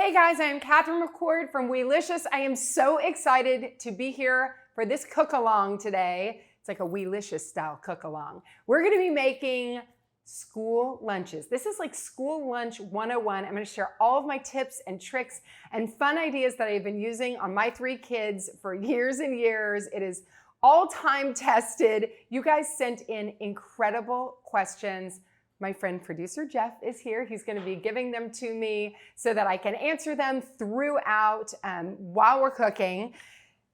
Hey guys, I'm Catherine McCord from Weelicious. I am so excited to be here for this cook-along today. It's like a Weelicious style cook-along. We're gonna be making school lunches. This is like school lunch 101. I'm gonna share all of my tips and tricks and fun ideas that I've been using on my 3 kids for years and years. It is all time tested. You guys sent in incredible questions. My friend producer Jeff is here. He's going to be giving them to me so that I can answer them throughout while we're cooking,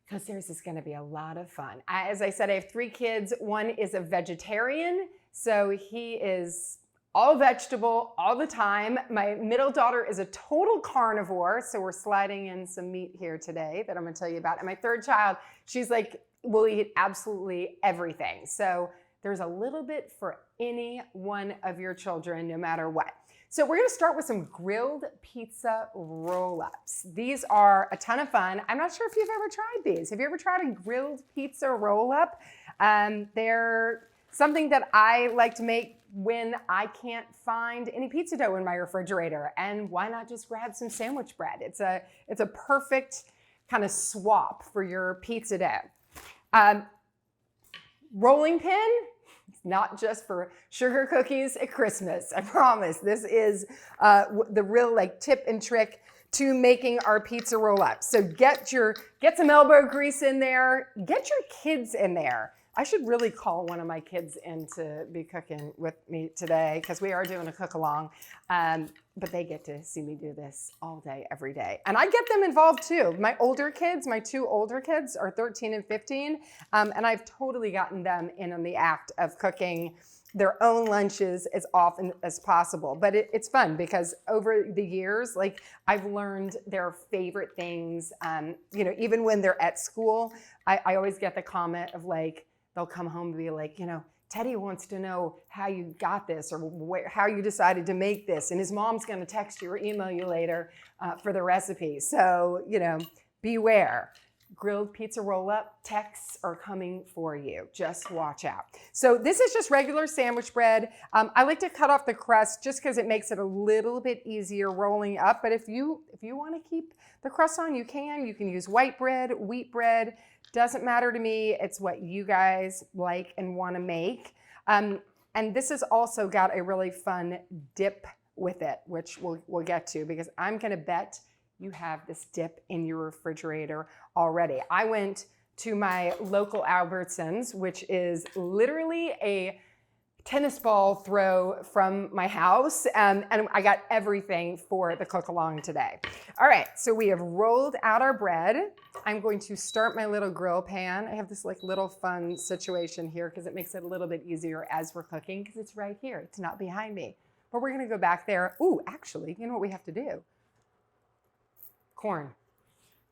because theirs is going to be a lot of fun. As I said, I have 3 kids. One is a vegetarian, so he is all vegetable all the time. My middle daughter is a total carnivore, so we're sliding in some meat here today that I'm going to tell you about. And my 3rd child, she's like, will eat absolutely everything. So there's a little bit for any one of your children, no matter what. So we're gonna start with some grilled pizza roll-ups. These are a ton of fun. I'm not sure if you've ever tried these. Have you ever tried a grilled pizza roll-up? They're something that I like to make when I can't find any pizza dough in my refrigerator. And why not just grab some sandwich bread? It's a perfect kind of swap for your pizza dough. Rolling pin, not just for sugar cookies at Christmas, I promise. This is the real tip and trick to making our pizza roll-ups. So get some elbow grease in there, get your kids in there. I should really call one of my kids in to be cooking with me today, because we are doing a cook-along, but they get to see me do this all day, every day. And I get them involved too. My older kids, my 2 older kids are 13 and 15, and I've totally gotten them in on the act of cooking their own lunches as often as possible. But it's fun because over the years, I've learned their favorite things. Even when they're at school, I always get the comment of they'll come home and be like, Teddy wants to know how you got this or how you decided to make this. And his mom's going to text you or email you later for the recipe. So, beware. Grilled pizza roll-up texts are coming for you. Just watch out. So this is just regular sandwich bread. I like to cut off the crust just because it makes it a little bit easier rolling up. But if you want to keep the crust on, you can. You can use white bread, wheat bread. Doesn't matter to me. It's what you guys like and want to make. And this has also got a really fun dip with it, which we'll get to, because I'm going to bet you have this dip in your refrigerator already. I went to my local Albertsons, which is literally a tennis ball throw from my house, and I got everything for the cook-along today. All right, so we have rolled out our bread. I'm going to start my little grill pan. I have this little fun situation here because it makes it a little bit easier as we're cooking, because it's right here. It's not behind me. But we're gonna go back there. Ooh, actually, you know what we have to do? Corn.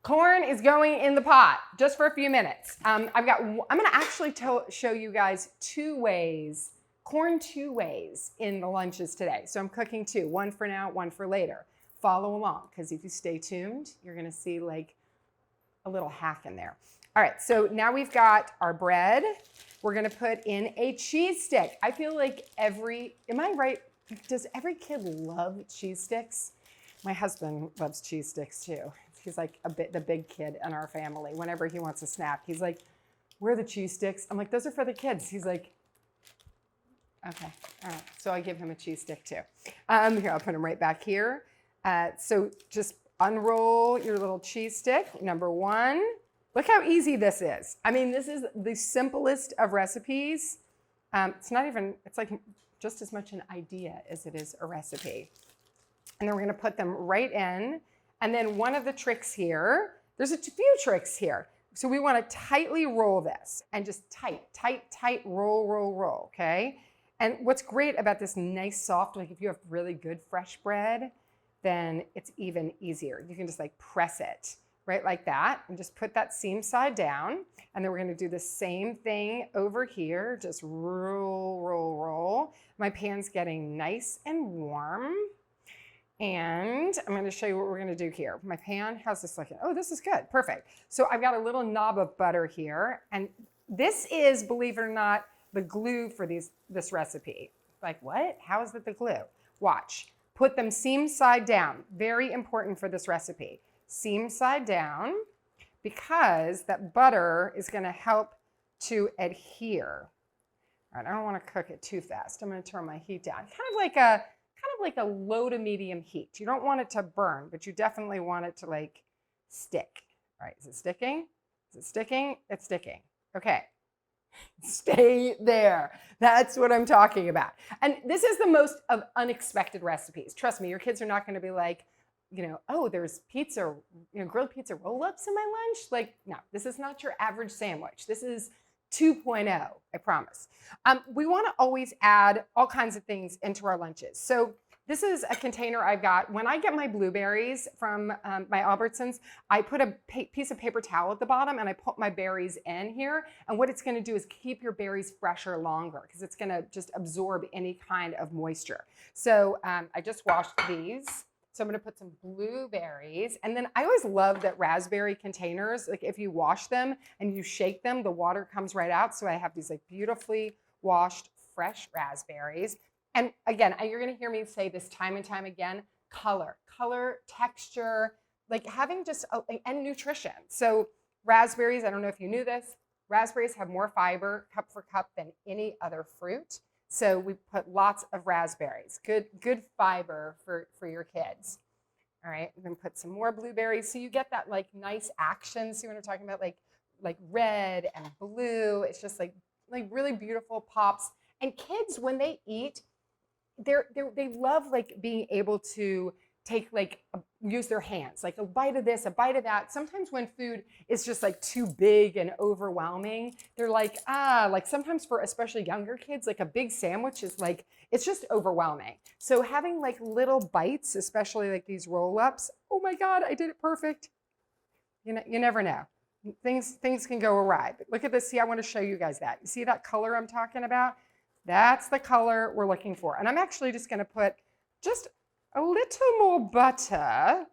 Corn is going in the pot just for a few minutes. I'm gonna actually show you guys 2 ways, corn 2 ways in the lunches today. So I'm cooking 2, one for now, one for later. Follow along, because if you stay tuned, you're gonna see a little hack in there. All right, so now we've got our bread. We're gonna put in a cheese stick. I feel like am I right? Does every kid love cheese sticks? My husband loves cheese sticks too. He's the big kid in our family. Whenever he wants a snack, he's like, where are the cheese sticks? I'm like, those are for the kids. He's like, okay, all right. So I give him a cheese stick too. Here, I'll put him right back here. So just unroll your little cheese stick, number 1. Look how easy this is. I mean, this is the simplest of recipes. It's just as much an idea as it is a recipe. And then we're gonna put them right in. And then one of the tricks here, there's a few tricks here. So we wanna tightly roll this, and just tight, roll, okay? And what's great about this nice soft, if you have really good fresh bread, then it's even easier. You can just press it, right, like that, and just put that seam side down. And then we're gonna do the same thing over here. Just roll. My pan's getting nice and warm. And I'm gonna show you what we're gonna do here. My pan has this oh, this is good, perfect. So I've got a little knob of butter here, and this is, believe it or not, the glue for this recipe. What? How is it the glue? Watch. Put them seam side down. Very important for this recipe. Seam side down, because that butter is going to help to adhere. All right, I don't want to cook it too fast. I'm going to turn my heat down. Kind of like a low to medium heat. You don't want it to burn, but you definitely want it to like stick. All right, is it sticking? Is it sticking? It's sticking. Okay. Stay there. That's what I'm talking about. And this is the most of unexpected recipes. Trust me, your kids are not going to be like, oh, there's pizza, grilled pizza roll-ups in my lunch. Like, no, this is not your average sandwich. This is 2.0, I promise. We want to always add all kinds of things into our lunches. So this is a container I've got. When I get my blueberries from my Albertsons, I put a piece of paper towel at the bottom and I put my berries in here. And what it's going to do is keep your berries fresher longer, because it's going to just absorb any kind of moisture. So I just washed these. So I'm going to put some blueberries. And then I always love that raspberry containers, like if you wash them and you shake them, the water comes right out. So I have these like beautifully washed fresh raspberries. And again, you're going to hear me say this time and time again, color, texture, like having just, and nutrition. So raspberries, I don't know if you knew this, raspberries have more fiber cup for cup than any other fruit. So we put lots of raspberries, good fiber for your kids. All right, I'm gonna put some more blueberries. So you get that like nice action. See what I'm talking about? Like red and blue. It's just like really beautiful pops. And kids, when they eat, they love like being able to take use their hands, like a bite of this, a bite of that. Sometimes when food is just like too big and overwhelming, they're like, like sometimes for especially younger kids, like a big sandwich is like, it's just overwhelming. So having like little bites, especially like these roll-ups, oh my God, I did it perfect. You never know. Things can go awry. But look at this. See, I want to show you guys that. You see that color I'm talking about? That's the color we're looking for. And I'm actually just going to put just a little more butter,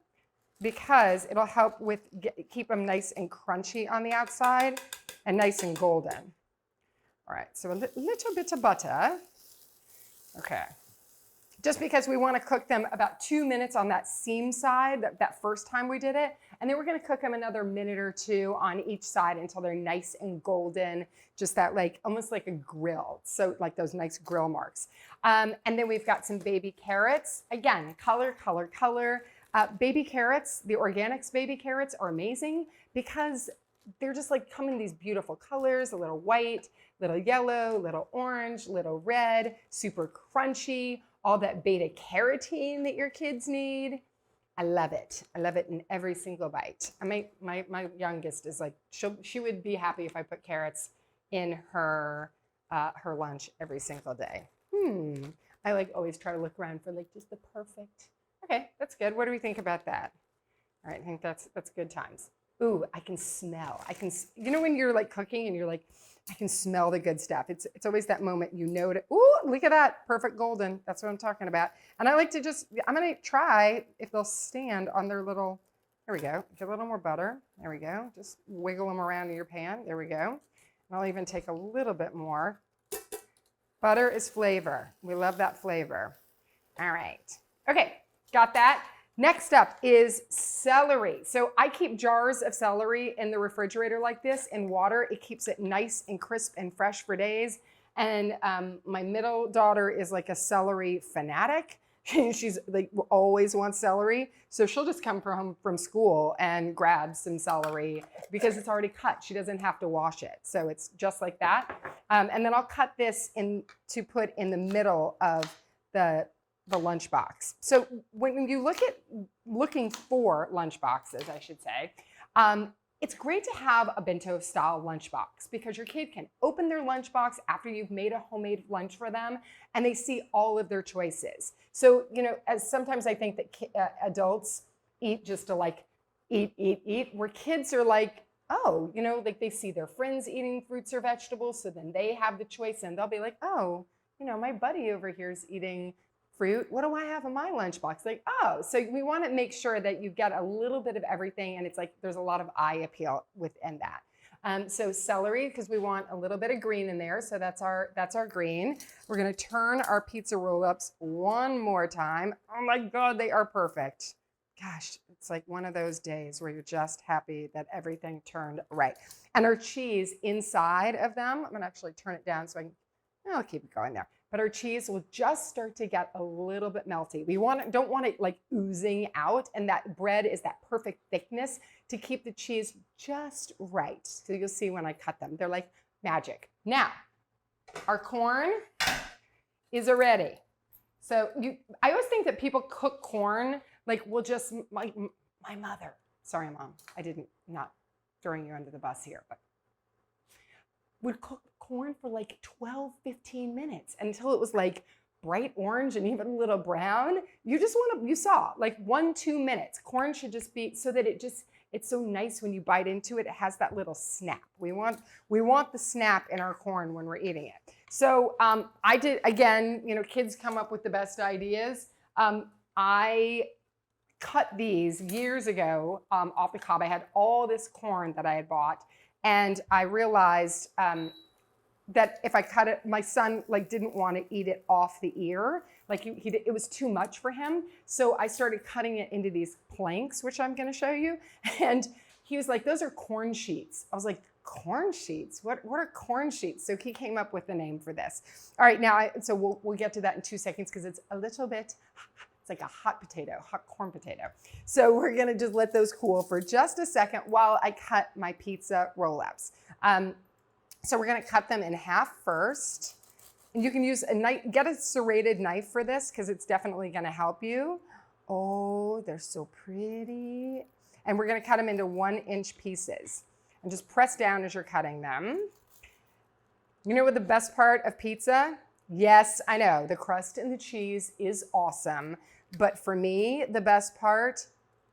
because it'll help with keep them nice and crunchy on the outside and nice and golden. All right, so a little bit of butter. Okay. Just because we want to cook them about 2 minutes on that seam side, that first time we did it. And then we're going to cook them another minute or two on each side until they're nice and golden, just that like almost like a grill. So like those nice grill marks. And then we've got some baby carrots. Again, color. Baby carrots, the organics baby carrots are amazing because they're just like come in these beautiful colors, a little white, little yellow, little orange, little red, super crunchy, all that beta carotene that your kids need. I love it. I love it in every single bite. My youngest is like, she would be happy if I put carrots in her lunch every single day. I like always try to look around for like just the perfect. Okay, that's good. What do we think about that? All right, I think that's good times. Ooh, I can smell. When you're like cooking and you're like, I can smell the good stuff. It's always that moment you know it. Ooh, look at that, perfect golden. That's what I'm talking about. And I like to I'm gonna try if they'll stand on their little, there we go. Get a little more butter. There we go. Just wiggle them around in your pan. There we go. And I'll even take a little bit more. Butter is flavor. We love that flavor. All right. Okay, got that. Next up is celery. So I keep jars of celery in the refrigerator like this in water. It keeps it nice and crisp and fresh for days. And my middle daughter is like a celery fanatic. She's like always wants celery. So she'll just come from school and grab some celery because it's already cut. She doesn't have to wash it. So it's just like that. And then I'll cut this in to put in the middle of the lunchbox. So when you looking for lunchboxes, I should say, it's great to have a bento style lunchbox because your kid can open their lunchbox after you've made a homemade lunch for them and they see all of their choices. So, as sometimes I think that adults eat just to like eat, where kids are like, oh, like they see their friends eating fruits or vegetables, so then they have the choice and they'll be like, oh, my buddy over here is eating fruit. What do I have in my lunchbox? Like, oh, so we want to make sure that you get a little bit of everything and it's like there's a lot of eye appeal within that. So celery, because we want a little bit of green in there. So that's our green. We're gonna turn our pizza roll-ups one more time. Oh my God, they are perfect. Gosh, it's like one of those days where you're just happy that everything turned right. And our cheese inside of them, I'm gonna actually turn it down so I'll keep it going there. But our cheese will just start to get a little bit melty. We don't want it like oozing out, and that bread is that perfect thickness to keep the cheese just right. So you'll see when I cut them, they're like magic. Now, our corn is ready. So I always think that people cook corn like we'll just, my mother, sorry Mom, I didn't, not throwing you under the bus here, but would cook corn for like 12, 15 minutes until it was like bright orange and even a little brown. You saw like 1-2 minutes. Corn should just be so that it's so nice when you bite into it. It has that little snap. We want the snap in our corn when we're eating it. So I did, again, kids come up with the best ideas. I cut these years ago off the cob. I had all this corn that I had bought, and I realized that if I cut it, my son didn't want to eat it off the ear. It was too much for him. So I started cutting it into these planks, which I'm going to show you. And he was like, "Those are corn sheets." I was like, "Corn sheets? What are corn sheets?" So he came up with the name for this. All right, now so we'll get to that in 2 seconds because it's a little bit. It's like a hot corn potato. So we're gonna just let those cool for just a second while I cut my pizza roll-ups. So we're gonna cut them in half first. And you can use a knife, get a serrated knife for this because it's definitely gonna help you. Oh, they're so pretty. And we're gonna cut them into 1-inch pieces. And just press down as you're cutting them. You know what the best part of pizza? Yes, I know, the crust and the cheese is awesome, but for me, the best part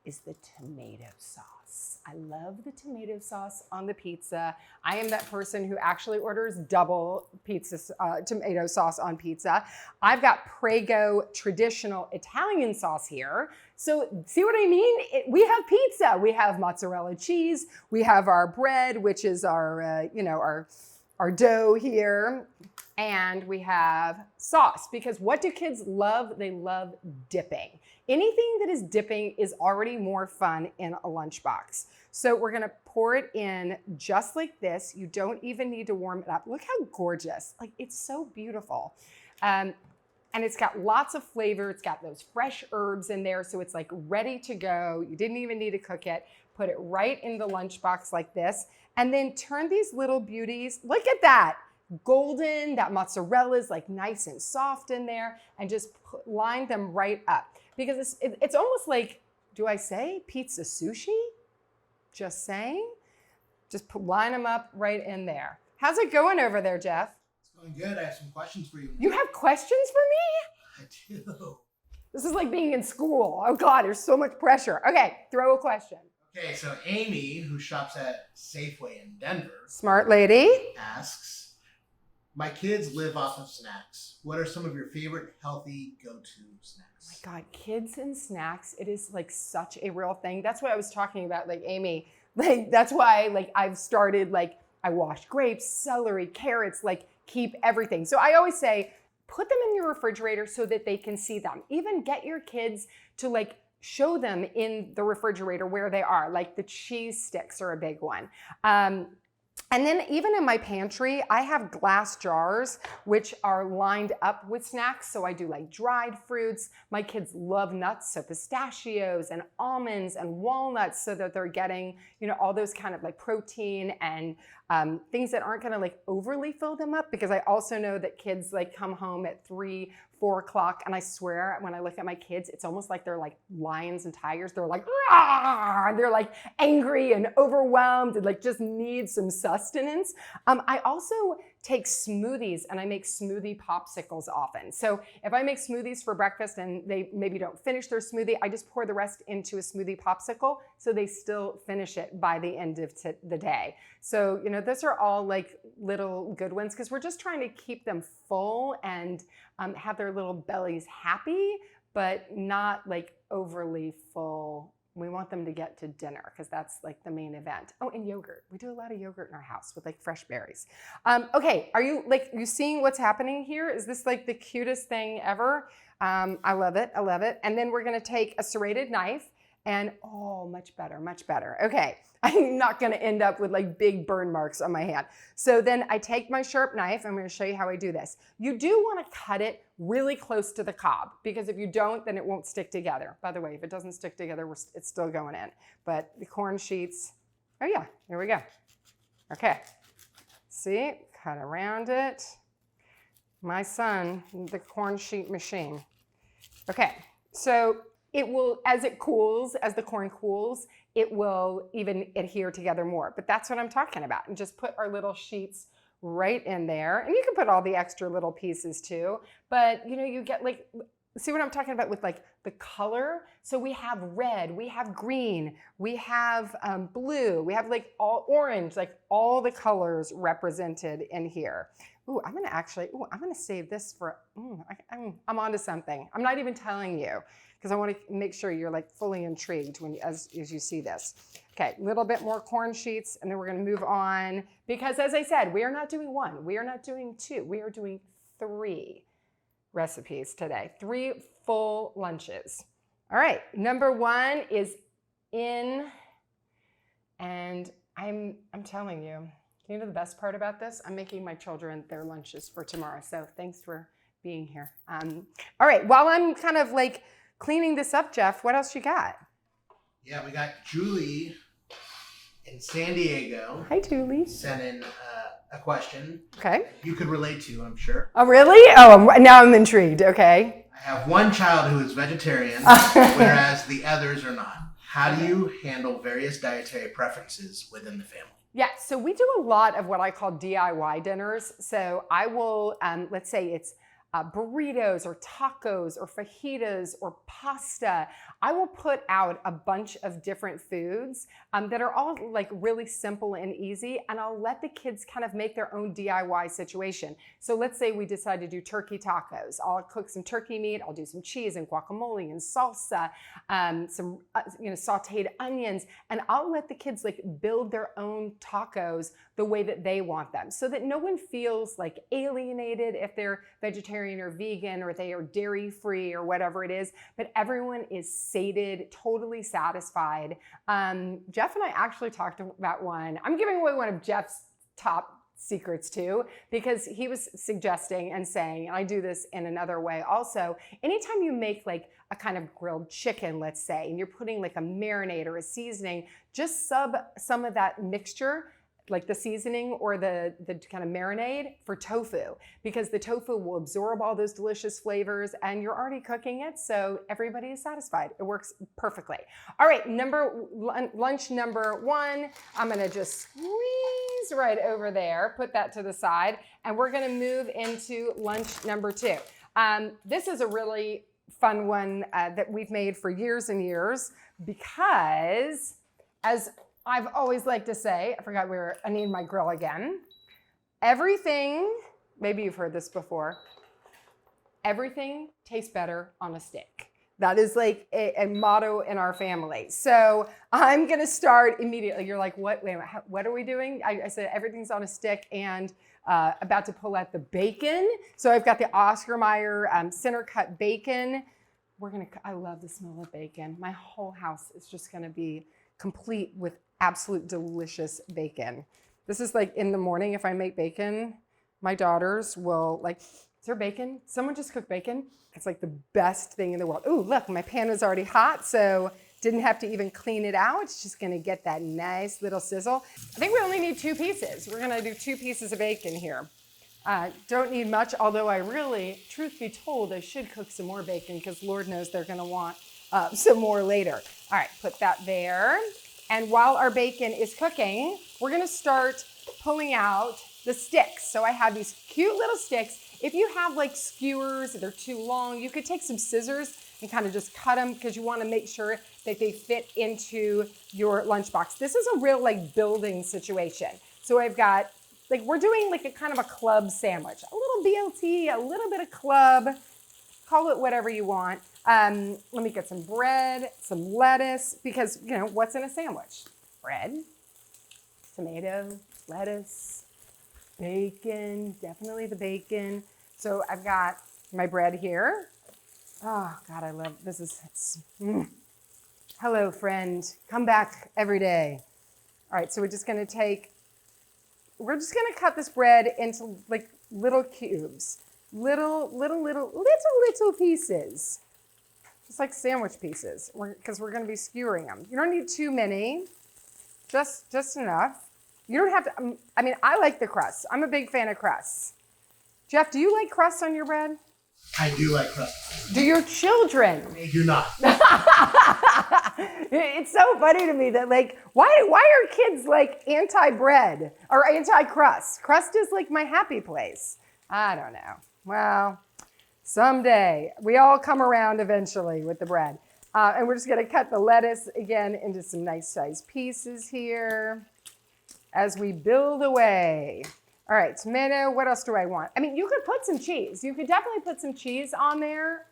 is the tomato sauce. I love the tomato sauce on the pizza. I am that person who actually orders double tomato sauce on pizza. I've got Prego traditional Italian sauce here. So see what I mean? We have pizza. We have mozzarella cheese. We have our bread, which is our dough here. And we have sauce, because what do kids love? They love dipping. Anything that is dipping is already more fun in a lunchbox. So we're gonna pour it in just like this. You don't even need to warm it up. Look how gorgeous, it's so beautiful. And it's got lots of flavor. It's got those fresh herbs in there. So it's ready to go. You didn't even need to cook it. Put it right in the lunchbox like this. And then turn these little beauties, look at that. Golden, that mozzarella is nice and soft in there, and just line them right up. Because it's almost like, do I say pizza sushi? Just saying. Just line them up right in there. How's it going over there, Jeff? It's going good. I have some questions for you. You have questions for me? I do. This is like being in school. Oh God, there's so much pressure. Okay, throw a question. Okay, so Amy, who shops at Safeway in Denver. Smart lady. Asks, my kids live off of snacks. What are some of your favorite healthy go-to snacks? Oh my God, kids and snacks, it is such a real thing. That's what I was talking about, Amy, that's why I've started, I wash grapes, celery, carrots, keep everything. So I always say, put them in your refrigerator so that they can see them. Even get your kids to show them in the refrigerator where they are. The cheese sticks are a big one. And then even in my pantry, I have glass jars, which are lined up with snacks. So I do dried fruits. My kids love nuts, so pistachios and almonds and walnuts, so that they're getting, all those kind of protein and things that aren't gonna overly fill them up, because I also know that kids come home at 3, 4 o'clock, and I swear when I look at my kids, it's almost like they're lions and tigers. They're "Rah!" They're angry and overwhelmed and just need some sustenance. I also take smoothies, and I make smoothie popsicles often. So if I make smoothies for breakfast and they maybe don't finish their smoothie, I just pour the rest into a smoothie popsicle so they still finish it by the end of the day. So, those are all little good ones, because we're just trying to keep them full and have their little bellies happy, but not overly full, We want them to get to dinner because that's like the main event. Oh, and yogurt. We do a lot of yogurt in our house with like fresh berries. Okay, are you seeing what's happening here? Is this like the cutest thing ever? I love it. I love it. And then we're gonna take a serrated knife and much better, much better. Okay, I'm not gonna end up with like big burn marks on my hand. So then I take my sharp knife. I'm gonna show you how I do this. You do wanna cut it really close to the cob because if you don't, then it won't stick together. By the way, if it doesn't stick together, it's still going in. But the corn sheets, oh yeah, here we go. Okay, see, cut around it. My son, the corn sheet machine. Okay, so it will, as it cools, as the corn cools, it will even adhere together more. But that's what I'm talking about. And just put our little sheets right in there. And you can put all the extra little pieces too. But you know, you get like, see what I'm talking about with like the color? So we have red, we have green, we have blue, we have like all orange, like all the colors represented in here. Ooh, I'm gonna save this for, I'm onto something. I'm not even telling you because I want to make sure you're like fully intrigued as you see this. Okay, a little bit more corn sheets and then we're gonna move on because as I said, we are not doing one, we are not doing two, we are doing 3 recipes today, 3 full lunches. All right, number 1 is in, and I'm telling you, you know the best part about this? I'm making my children their lunches for tomorrow, so thanks for being here. All right, while I'm kind of like cleaning this up, Jeff, what else you got? Yeah, we got Julie in San Diego. Hi, Julie. Sent in a question. Okay. You could relate to, I'm sure. Oh, really? Oh, now I'm intrigued. Okay. I have one child who is vegetarian, whereas the others are not. How do you handle various dietary preferences within the family? Yeah, so we do a lot of what I call DIY dinners. So I will, let's say it's burritos or tacos or fajitas or pasta. I will put out a bunch of different foods that are all like really simple and easy, and I'll let the kids kind of make their own DIY situation. So let's say we decide to do turkey tacos. I'll cook some turkey meat, I'll do some cheese and guacamole and salsa, some sauteed onions, and I'll let the kids like build their own tacos the way that they want them so that no one feels like alienated if they're vegetarian or vegan or they are dairy free or whatever it is, but everyone is sated, totally satisfied. Jeff and I actually talked about one. I'm giving away one of Jeff's top secrets too, because he was suggesting and saying, and I do this in another way also, anytime you make like a kind of grilled chicken, let's say, and you're putting like a marinade or a seasoning, just sub some of that mixture, like the seasoning or the kind of marinade for tofu, because the tofu will absorb all those delicious flavors and you're already cooking it, so everybody is satisfied. It works perfectly. All right, lunch number 1, I'm gonna just squeeze right over there, put that to the side, and we're gonna move into lunch number 2. This is a really fun one that we've made for years and years because, as I've always liked to say, I need my grill again. Everything, maybe you've heard this before, everything tastes better on a stick. That is like a motto in our family. So I'm gonna start immediately. You're like, what? Wait, what are we doing? I said everything's on a stick and about to pull out the bacon. So I've got the Oscar Mayer center cut bacon. I love the smell of bacon. My whole house is just gonna be complete with absolute delicious bacon. This is like in the morning, if I make bacon, my daughters will like, is there bacon? Someone just cooked bacon? It's like the best thing in the world. Ooh, look, my pan was already hot, so didn't have to even clean it out. It's just gonna get that nice little sizzle. I think we only need 2 pieces. We're gonna do 2 pieces of bacon here. Don't need much, although I really, truth be told, I should cook some more bacon because Lord knows they're gonna want some more later. All right, put that there. And while our bacon is cooking, we're gonna start pulling out the sticks. So I have these cute little sticks. If you have like skewers, they're too long, you could take some scissors and kind of just cut them because you wanna make sure that they fit into your lunchbox. This is a real like building situation. So I've got, like we're doing like a kind of a club sandwich, a little BLT, a little bit of club, call it whatever you want. Let me get some bread, some lettuce, because, you know, what's in a sandwich? Bread, tomato, lettuce, bacon, definitely the bacon. So I've got my bread here. Oh, God, I love this. Hello, friend. Come back every day. All right, so we're just going to cut this bread into like little cubes, little pieces, just like sandwich pieces, because we're going to be skewering them. You don't need too many, just enough. You don't have to, I mean, I like the crust. I'm a big fan of crusts. Jeff, do you like crust on your bread? I do like crust. Do your children? They do not. It's so funny to me that, like, why are kids like anti-bread or anti-crust? Crust is like my happy place. I don't know. Well, someday we all come around eventually with the bread. And we're just going to cut the lettuce again into some nice sized pieces here as we build away. All right, tomato, what else do I want? I mean, you could put some cheese. You could definitely put some cheese on there.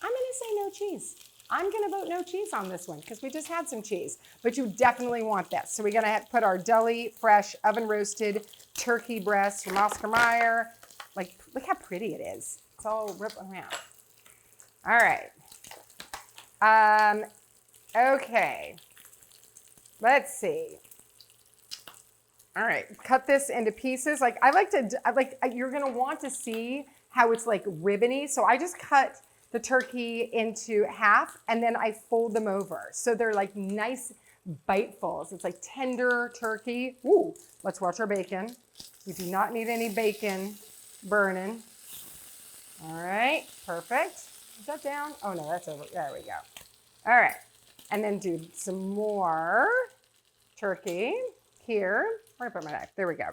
I'm gonna say no cheese. I'm gonna vote no cheese on this one because we just had some cheese, but you definitely want this. So we're gonna put our deli fresh oven roasted turkey breast from Oscar Mayer. Like, look how pretty it is. It's all ripped around. All right. Okay, let's see. All right, cut this into pieces. Like you're gonna want to see how it's like ribbony. So I just cut the turkey into half and then I fold them over. So they're like nice bitefuls. It's like tender turkey. Ooh, let's watch our bacon. We do not need any bacon burning. All right, perfect. Is that down? Oh no, that's over. There we go. All right, and then do some more turkey here. Where did I put my knife? There we go.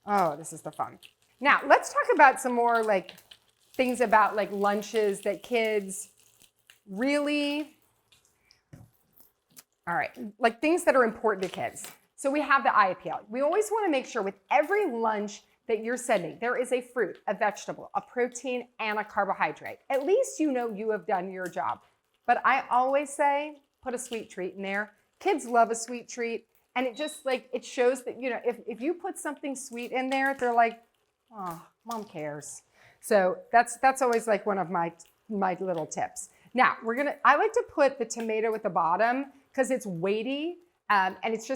Oh, this is the fun. Now, let's talk about some more like things about like lunches that kids really, all right, like things that are important to kids. So we have the eye appeal. We always want to make sure with every lunch that you're sending, there is a fruit, a vegetable, a protein, and a carbohydrate. At least you know you have done your job. But I always say, put a sweet treat in there. Kids love a sweet treat. And it just like, it shows that, you know, if you put something sweet in there, they're like, oh, mom cares. So that's always like one of my little tips. Now I like to put the tomato at the bottom because it's weighty and it's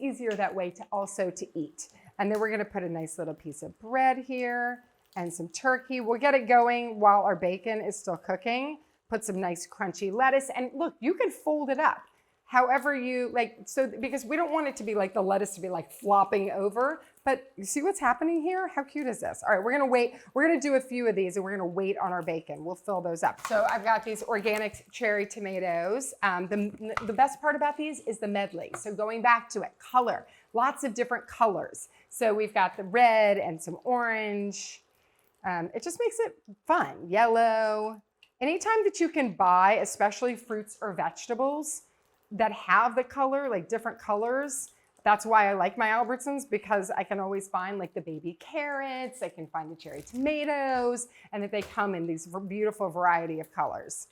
easier that way to eat. And then we're gonna put a nice little piece of bread here and some turkey. We'll get it going while our bacon is still cooking. Put some nice crunchy lettuce and look, you can fold it up. However you like, so because we don't want it to be like the lettuce to be like flopping over, but you see what's happening here? How cute is this? All right, we're gonna wait. We're gonna do a few of these and we're gonna wait on our bacon. We'll fill those up. So I've got these organic cherry tomatoes. The best part about these is the medley. So going back to it, color, lots of different colors. So we've got the red and some orange. It just makes it fun. Yellow. Anytime that you can buy, especially fruits or vegetables, that have the color, like different colors. That's why I like my Albertsons because I can always find like the baby carrots, I can find the cherry tomatoes, and that they come in these beautiful variety of colors.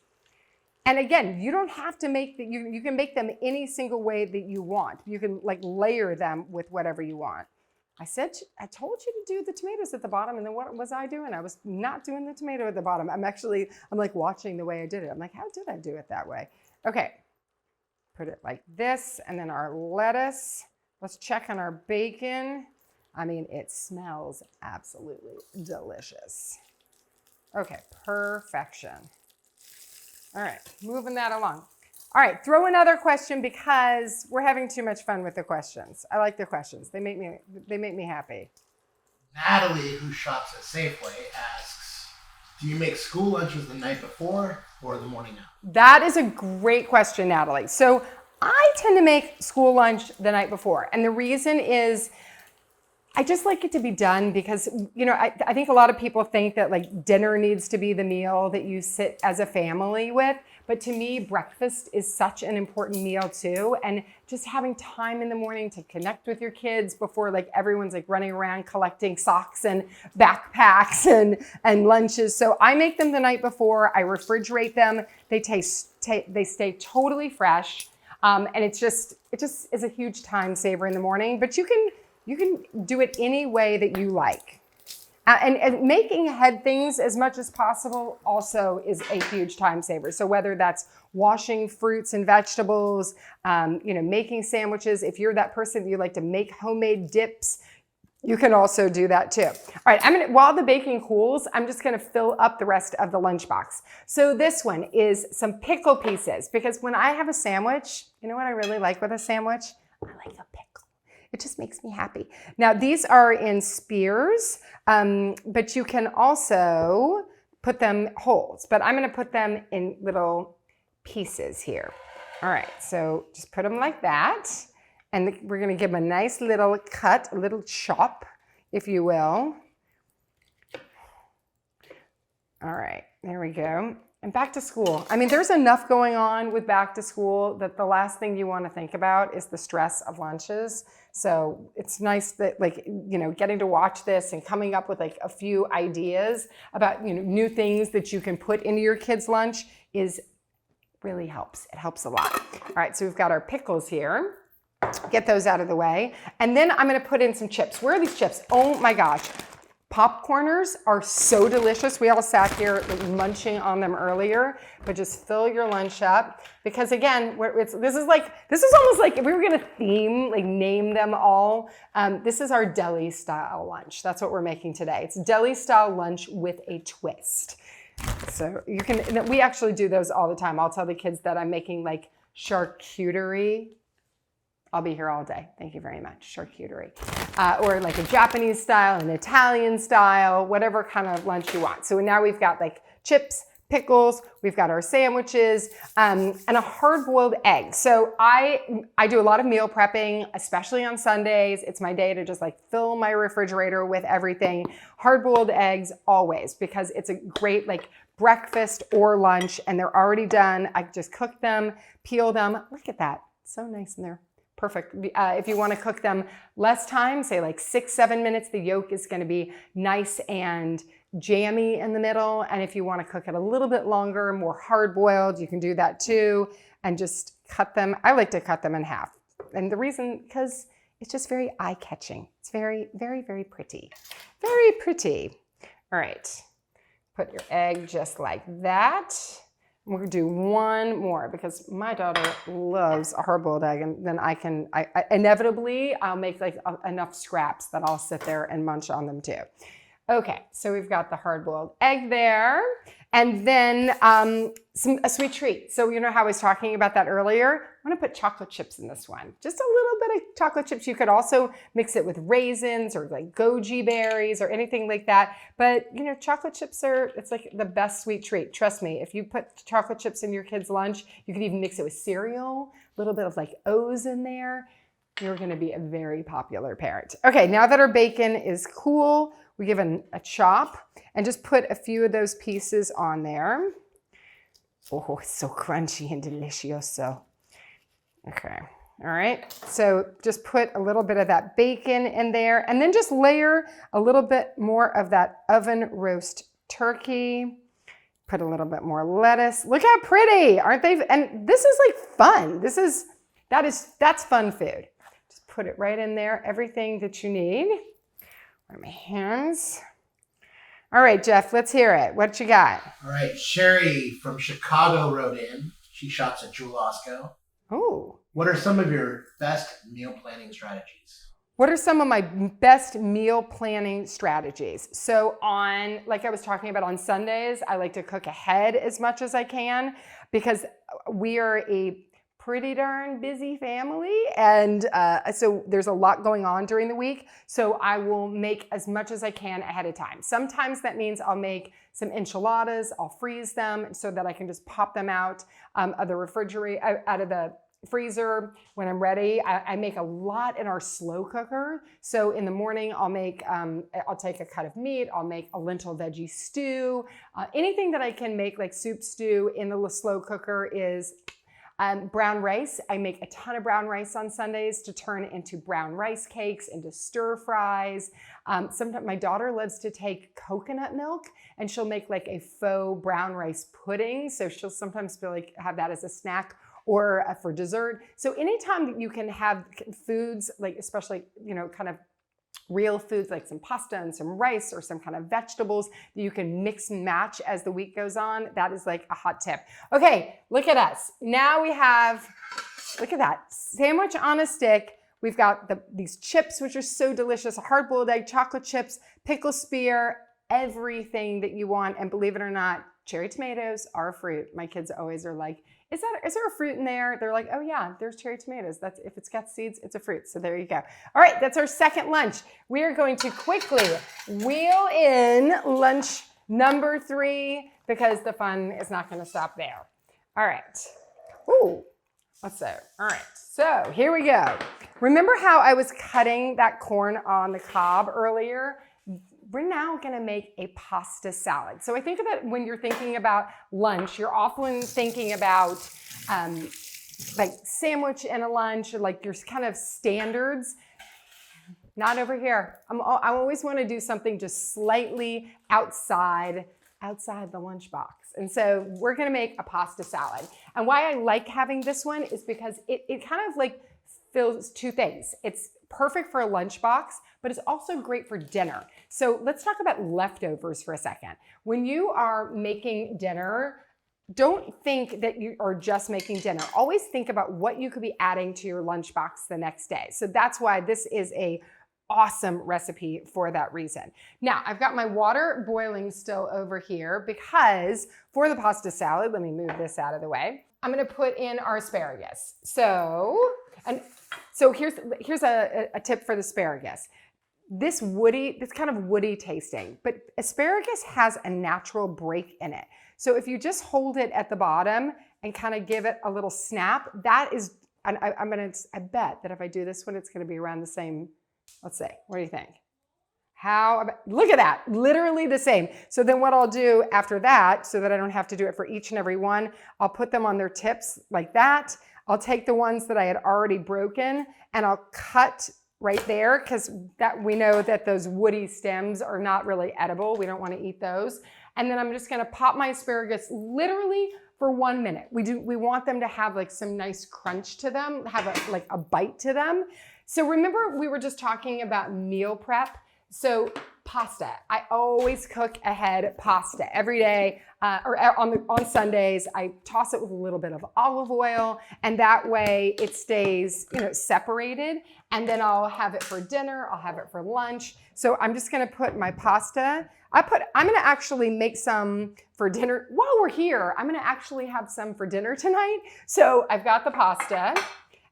And again, you don't have to make you can make them any single way that you want. You can like layer them with whatever you want. I told you to do the tomatoes at the bottom, and then what was I doing? I was not doing the tomato at the bottom. I'm like watching the way I did it. I'm like, how did I do it that way? Okay. Put it like this, and then our lettuce. Let's check on our bacon. I mean, it smells absolutely delicious. Okay, perfection. All right, moving that along. All right, throw another question because we're having too much fun with the questions. I like the questions. They make me happy. Natalie, who shops at Safeway, asks, do you make school lunches the night before or the morning of? That is a great question, Natalie. So I tend to make school lunch the night before. And the reason is I just like it to be done because, you know, I think a lot of people think that like dinner needs to be the meal that you sit as a family with. But to me, breakfast is such an important meal too. And just having time in the morning to connect with your kids before like everyone's like running around collecting socks and backpacks and lunches. So I make them the night before. I refrigerate them. They stay totally fresh. And it just is a huge time saver in the morning, but you can do it any way that you like. And making ahead things as much as possible also is a huge time saver. So whether that's washing fruits and vegetables, making sandwiches, if you're that person that you like to make homemade dips, you can also do that too. All right, while the baking cools, I'm just gonna fill up the rest of the lunchbox. So this one is some pickle pieces, because when I have a sandwich, you know what I really like with a sandwich? I like a pickle. It just makes me happy. Now these are in spears, but you can also put them whole. But I'm gonna put them in little pieces here. All right, so just put them like that. And we're gonna give them a nice little cut, a little chop, if you will. All right, there we go. And back to school. I mean, there's enough going on with back to school that the last thing you want to think about is the stress of lunches. So it's nice that getting to watch this and coming up with like a few ideas about, new things that you can put into your kids' lunch really helps. It helps a lot. All right, so we've got our pickles here. Get those out of the way. And then I'm going to put in some chips. Where are these chips? Oh my gosh. Popcorners are so delicious. We all sat here munching on them earlier, but just fill your lunch up, because again, this is almost like if we were gonna name them all. This is our deli style lunch. That's what we're making today. It's deli style lunch with a twist. So we actually do those all the time. I'll tell the kids that I'm making like charcuterie. I'll be here all day. Thank you very much. Charcuterie. Or like a Japanese style, an Italian style, whatever kind of lunch you want. So now we've got like chips, pickles, we've got our sandwiches, and a hard-boiled egg. So I do a lot of meal prepping, especially on Sundays. It's my day to just like fill my refrigerator with everything. Hard-boiled eggs always, because it's a great like breakfast or lunch, and they're already done. I just cook them, peel them. Look at that. So nice in there. Perfect. If you want to cook them less time, say like 6-7 minutes, the yolk is going to be nice and jammy in the middle. And if you want to cook it a little bit longer, more hard-boiled, you can do that too. And just cut them. I like to cut them in half. And the reason, because it's just very eye-catching. It's very, very, very pretty. Very pretty. All right. Put your egg just like that. We're gonna do one more, because my daughter loves a hard-boiled egg, and then inevitably I'll make like enough scraps that I'll sit there and munch on them too. Okay, so we've got the hard-boiled egg there, and then a sweet treat. So you know how I was talking about that earlier? I'm gonna put chocolate chips in this one. Just a little bit of chocolate chips. You could also mix it with raisins or like goji berries or anything like that. But chocolate chips it's like the best sweet treat. Trust me, if you put chocolate chips in your kid's lunch, you could even mix it with cereal, a little bit of like O's in there. You're gonna be a very popular parent. Okay, now that our bacon is cool, we give it a chop and just put a few of those pieces on there. Oh, it's so crunchy and delicioso. Okay, all right. So just put a little bit of that bacon in there, and then just layer a little bit more of that oven roast turkey. Put a little bit more lettuce. Look how pretty, aren't they? And this is like fun. That's fun food. Just put it right in there, everything that you need. Where are my hands? All right, Jeff, let's hear it. What you got? All right, Sherry from Chicago wrote in. She shops at Jewel Osco. Oh. What are some of your best meal planning strategies? What are some of my best meal planning strategies? So like I was talking about on Sundays, I like to cook ahead as much as I can, because we are a pretty darn busy family, and so there's a lot going on during the week. So I will make as much as I can ahead of time. Sometimes that means I'll make some enchiladas. I'll freeze them so that I can just pop them out of the refrigerator, out of the freezer when I'm ready. I make a lot in our slow cooker. So in the morning, I'll take a cut of meat. I'll make a lentil veggie stew. Anything that I can make like soup stew in the slow cooker is brown rice. I make a ton of brown rice on Sundays to turn into brown rice cakes, into stir fries. Sometimes my daughter loves to take coconut milk and she'll make like a faux brown rice pudding. So she'll sometimes have that as a snack or for dessert. So anytime that you can have foods, like especially, kind of real foods like some pasta and some rice or some kind of vegetables that you can mix and match as the week goes on, that is like a hot tip. Okay, look at us. Now we have, look at that, sandwich on a stick. We've got these chips, which are so delicious, hard-boiled egg, chocolate chips, pickle spear, everything that you want. And believe it or not, cherry tomatoes are a fruit. My kids always are like, is there a fruit in there? They're like, oh yeah, there's cherry tomatoes. If it's got seeds, it's a fruit. So there you go. All right, that's our second lunch. We are going to quickly wheel in lunch number 3 because the fun is not going to stop there. All right. Ooh, let's see. All right, so here we go. Remember how I was cutting that corn on the cob earlier? We're now gonna make a pasta salad. So I think that when you're thinking about lunch, you're often thinking about like sandwich and a lunch, or like your kind of standards. Not over here. I always wanna do something just slightly outside the lunchbox. And so we're gonna make a pasta salad. And why I like having this one is because it kind of like fills 2 things. It's perfect for a lunchbox, but it's also great for dinner. So let's talk about leftovers for a second. When you are making dinner, don't think that you are just making dinner. Always think about what you could be adding to your lunchbox the next day. So that's why this is a awesome recipe for that reason. Now, I've got my water boiling still over here because for the pasta salad, let me move this out of the way. I'm gonna put in our asparagus. So here's a tip for the asparagus. This kind of woody tasting, but asparagus has a natural break in it. So if you just hold it at the bottom and kind of give it a little snap, that is, I bet that if I do this one, it's gonna be around the same, let's see, what do you think? Look at that, literally the same. So then what I'll do after that, so that I don't have to do it for each and every one, I'll put them on their tips like that. I'll take the ones that I had already broken and I'll cut right there because we know that those woody stems are not really edible. We don't want to eat those. And then I'm just going to pop my asparagus literally for 1 minute. We want them to have like some nice crunch to them, have a bite to them. So remember we were just talking about meal prep. So pasta, I always cook ahead pasta every day or on Sundays. I toss it with a little bit of olive oil and that way it stays, separated. And then I'll have it for dinner, I'll have it for lunch. So I'm just gonna put my pasta. I'm gonna actually make some for dinner. While we're here, I'm gonna actually have some for dinner tonight. So I've got the pasta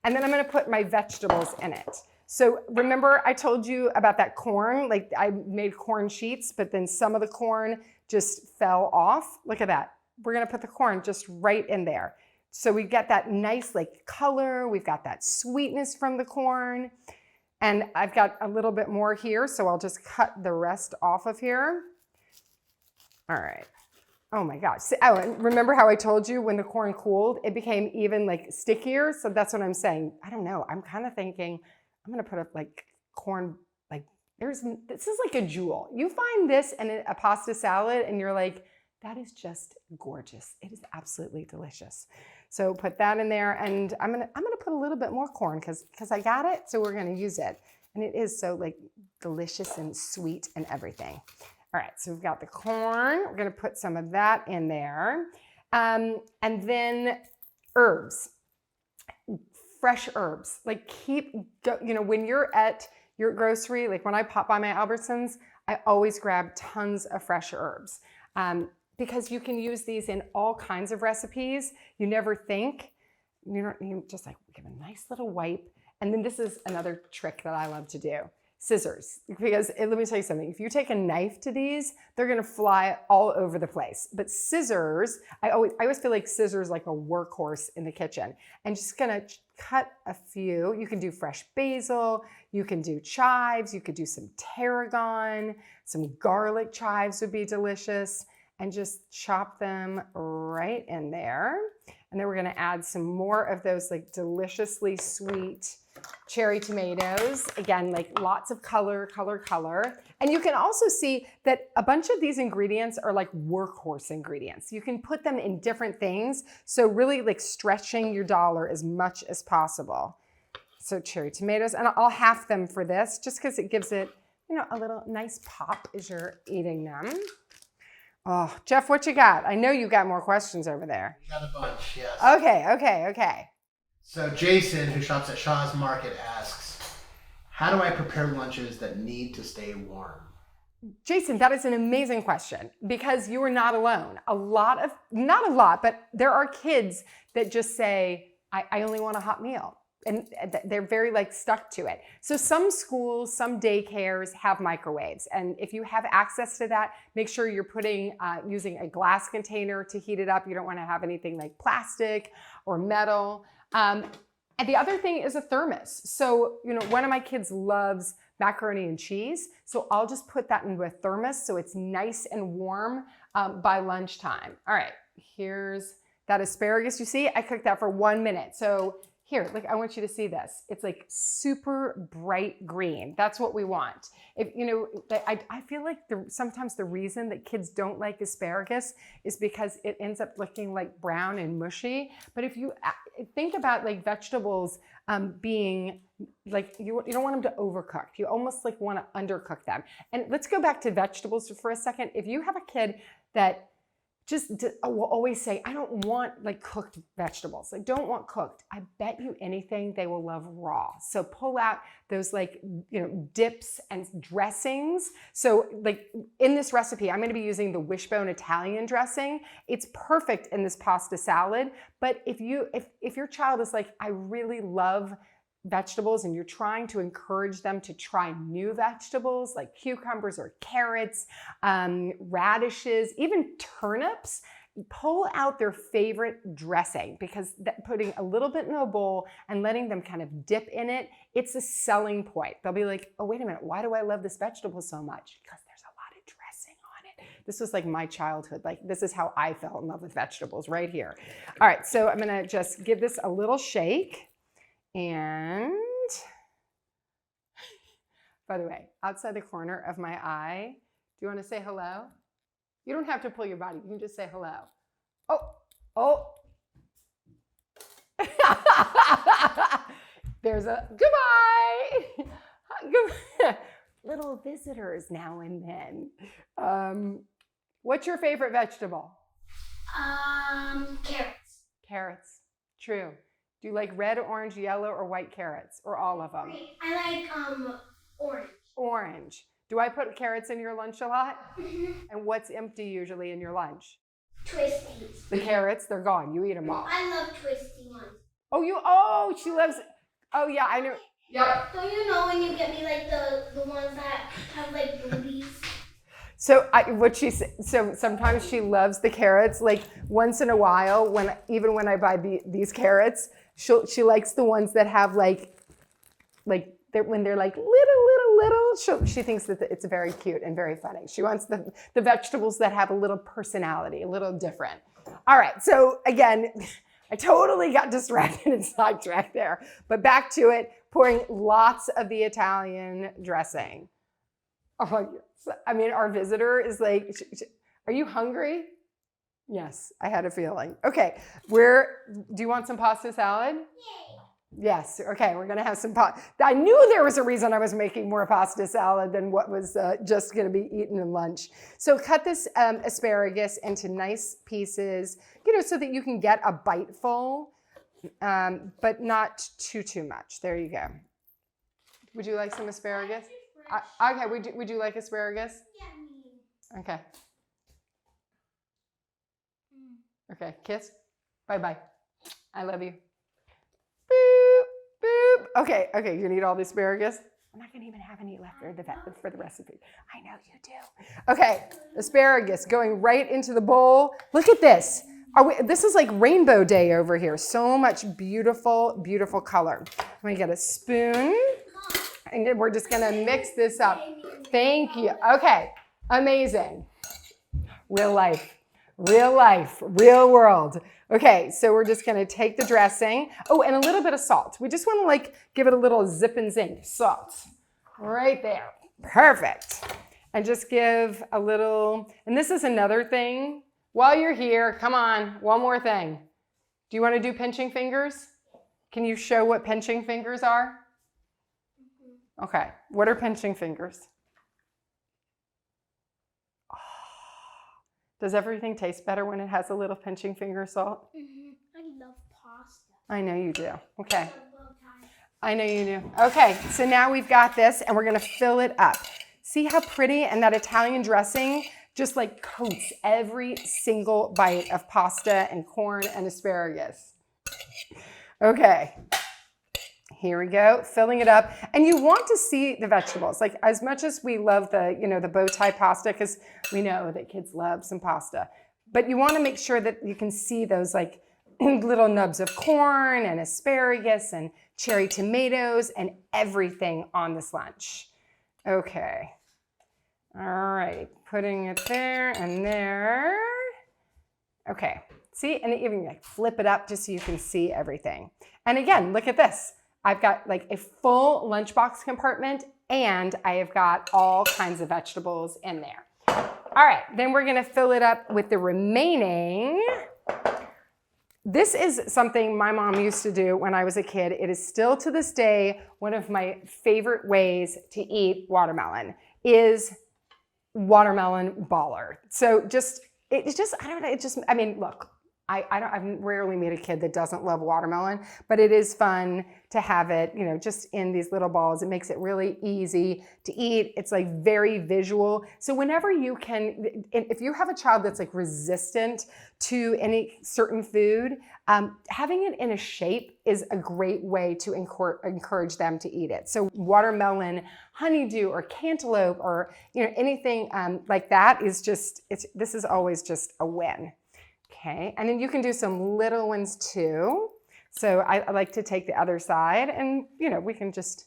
and then I'm gonna put my vegetables in it. So remember I told you about that corn, like I made corn sheets, but then some of the corn just fell off. Look at that. We're gonna put the corn just right in there. So we get that nice color, we've got that sweetness from the corn, and I've got a little bit more here, so I'll just cut the rest off of here. All right. Oh my gosh. Oh, and remember how I told you when the corn cooled, it became even stickier? So that's what I'm saying. I don't know. I'm kind of thinking, I'm gonna put up corn, this is like a jewel. You find this in a pasta salad and you're like, that is just gorgeous. It is absolutely delicious. So put that in there and I'm gonna put a little bit more corn because I got it, so we're gonna use it. And it is so delicious and sweet and everything. All right, so we've got the corn. We're gonna put some of that in there. And then herbs. Fresh herbs, when you're at your grocery, when I pop by my Albertsons, I always grab tons of fresh herbs because you can use these in all kinds of recipes. You never think, you just give a nice little wipe. And then this is another trick that I love to do. scissors, because let me tell you something. If you take a knife to these, they're gonna fly all over the place. But scissors, I always feel like scissors like a workhorse in the kitchen. And just gonna cut a few. You can do fresh basil, you can do chives, you could do some tarragon, some garlic chives would be delicious, and just chop them right in there. And then we're gonna add some more of those like deliciously sweet cherry tomatoes. Again, like lots of color. And you can also see that a bunch of these ingredients are like workhorse ingredients. You can put them in different things. So really like stretching your dollar as much as possible. So cherry tomatoes, and I'll half them for this just because it gives it, you know, a little nice pop as you're eating them. Oh, Jeff, what you got? I know you got more questions over there. We got a bunch, yes. Okay. So Jason, who shops at Shaw's Market, asks, how do I prepare lunches that need to stay warm? Jason, that is an amazing question because you are not alone. Not a lot, but there are kids that just say, I only want a hot meal. And they're very like stuck to it. So some schools, some daycares have microwaves. And if you have access to that, make sure you're using a glass container to heat it up. You don't want to have anything like plastic or metal. And the other thing is a thermos. So, you know, one of my kids loves macaroni and cheese. So I'll just put that into a thermos so it's nice and warm by lunchtime. All right, here's that asparagus. You see, I cooked that for 1 minute. So here, look, I want you to see this. It's like super bright green. That's what we want. If you know, I feel like sometimes the reason that kids don't like asparagus is because it ends up looking like brown and mushy. But if you think about like vegetables being like, you don't want them to overcook. You almost like want to undercook them. And let's go back to vegetables for a second. If you have a kid that will always say, I don't want like cooked vegetables. I don't want cooked. I bet you anything they will love raw. So pull out those like, you know, dips and dressings. So like in this recipe, I'm going to be using the Wishbone Italian dressing. It's perfect in this pasta salad. But if your child is like, I really love vegetables and you're trying to encourage them to try new vegetables like cucumbers or carrots, radishes, even turnips, pull out their favorite dressing because putting a little bit in a bowl and letting them kind of dip in it, it's a selling point. They'll be like, oh, wait a minute, why do I love this vegetable so much? Because there's a lot of dressing on it. This was like my childhood. Like this is how I fell in love with vegetables right here. All right, so I'm gonna just give this a little shake. And by the way, outside the corner of my eye, do you want to say hello? You don't have to pull your body. You can just say hello. Oh. There's a goodbye. Little visitors now and then. What's your favorite vegetable? Carrots. Carrots. True. Do you like red, orange, yellow, or white carrots, or all of them? I like orange. Orange. Do I put carrots in your lunch a lot? Mm-hmm. And what's empty usually in your lunch? Twisties. The carrots, they're gone. You eat them all. I love twisty ones. She loves, oh yeah, I know. Yep. Don't you know when you get me like the ones that have like boobies? So sometimes she loves the carrots. Like once in a while, when I buy these carrots, she likes the ones that have when they're like little. She thinks that it's very cute and very funny. She wants the vegetables that have a little personality, a little different. All right. So again, I totally got distracted and sidetracked there. But back to it, pouring lots of the Italian dressing. Oh, I mean, our visitor is like, are you hungry? Yes, I had a feeling. Okay, do you want some pasta salad? Yay. Yes, okay, we're gonna have some pasta. I knew there was a reason I was making more pasta salad than what was just gonna be eaten in lunch. So cut this asparagus into nice pieces, so that you can get a bite full, but not too much. There you go. Would you like some asparagus? Okay, would you like asparagus? Yeah. Okay. Okay, kiss. Bye-bye. I love you. Boop, boop. Okay, you need all the asparagus? I'm not gonna even have any left for the recipe. I know you do. Okay, asparagus going right into the bowl. Look at this. This is like rainbow day over here. So much beautiful, beautiful color. I'm gonna get a spoon and we're just gonna mix this up. Thank you. Okay, amazing. Real life, real world. Okay, so we're just gonna take the dressing. Oh, and a little bit of salt. We just wanna like give it a little zip and zing. Salt, right there, perfect. And just give a little, and this is another thing. While you're here, come on, one more thing. Do you wanna do pinching fingers? Can you show what pinching fingers are? Okay, what are pinching fingers? Does everything taste better when it has a little pinching finger salt? I love pasta. I know you do. Okay. I know you do. Okay, so now we've got this and we're gonna fill it up. See how pretty? And that Italian dressing just like coats every single bite of pasta and corn and asparagus. Okay. Here we go, filling it up. And you want to see the vegetables. Like as much as we love the, the bow tie pasta, because we know that kids love some pasta, but you want to make sure that you can see those like little nubs of corn and asparagus and cherry tomatoes and everything on this lunch. Okay. All right, putting it there and there. Okay, see, and even like flip it up just so you can see everything. And again, look at this. I've got like a full lunchbox compartment and I have got all kinds of vegetables in there. All right, then we're gonna fill it up with the remaining. This is something my mom used to do when I was a kid. It is still to this day one of my favorite ways to eat watermelon is watermelon baller. So I mean, look, I've rarely met a kid that doesn't love watermelon, but it is fun to have it, just in these little balls. It makes it really easy to eat. It's like very visual. So whenever you can, if you have a child that's like resistant to any certain food, having it in a shape is a great way to encourage them to eat it. So watermelon, honeydew, or cantaloupe, or anything like that is just, this is always just a win. Okay, and then you can do some little ones too. So I like to take the other side and, we can just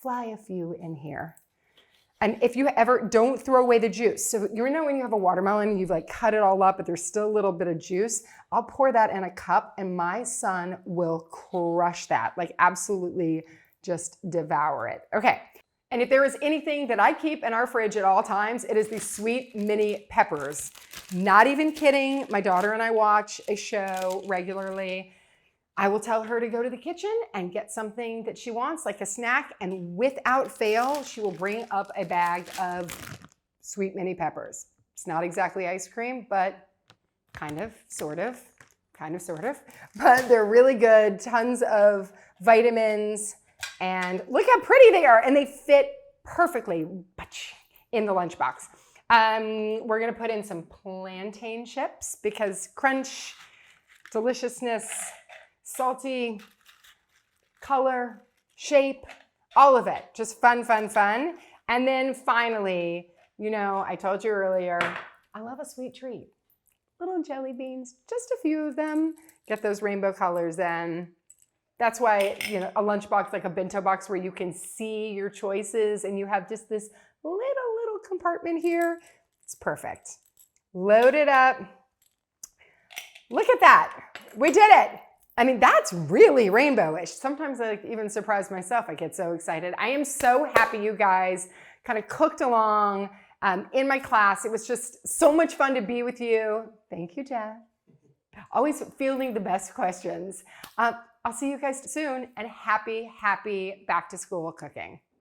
fly a few in here. And if you ever, don't throw away the juice. So when you have a watermelon, you've like cut it all up, but there's still a little bit of juice. I'll pour that in a cup and my son will crush that, like absolutely just devour it. Okay. And if there is anything that I keep in our fridge at all times, it is these sweet mini peppers. Not even kidding. My daughter and I watch a show regularly. I will tell her to go to the kitchen and get something that she wants, like a snack, and without fail, she will bring up a bag of sweet mini peppers. It's not exactly ice cream, but kind of, sort of, but they're really good. Tons of vitamins. And look how pretty they are, and they fit perfectly in the lunchbox. We're gonna put in some plantain chips because crunch, deliciousness, salty, color, shape, all of it. Just fun, fun, fun. And then finally, I told you earlier, I love a sweet treat. Little jelly beans, just a few of them. Get those rainbow colors in. That's why, a lunchbox, like a bento box where you can see your choices and you have just this little compartment here. It's perfect. Load it up. Look at that. We did it. I mean, that's really rainbowish. Sometimes I even surprise myself. I get so excited. I am so happy you guys kind of cooked along in my class. It was just so much fun to be with you. Thank you, Jeff. Always fielding the best questions. I'll see you guys soon, and happy back to school cooking.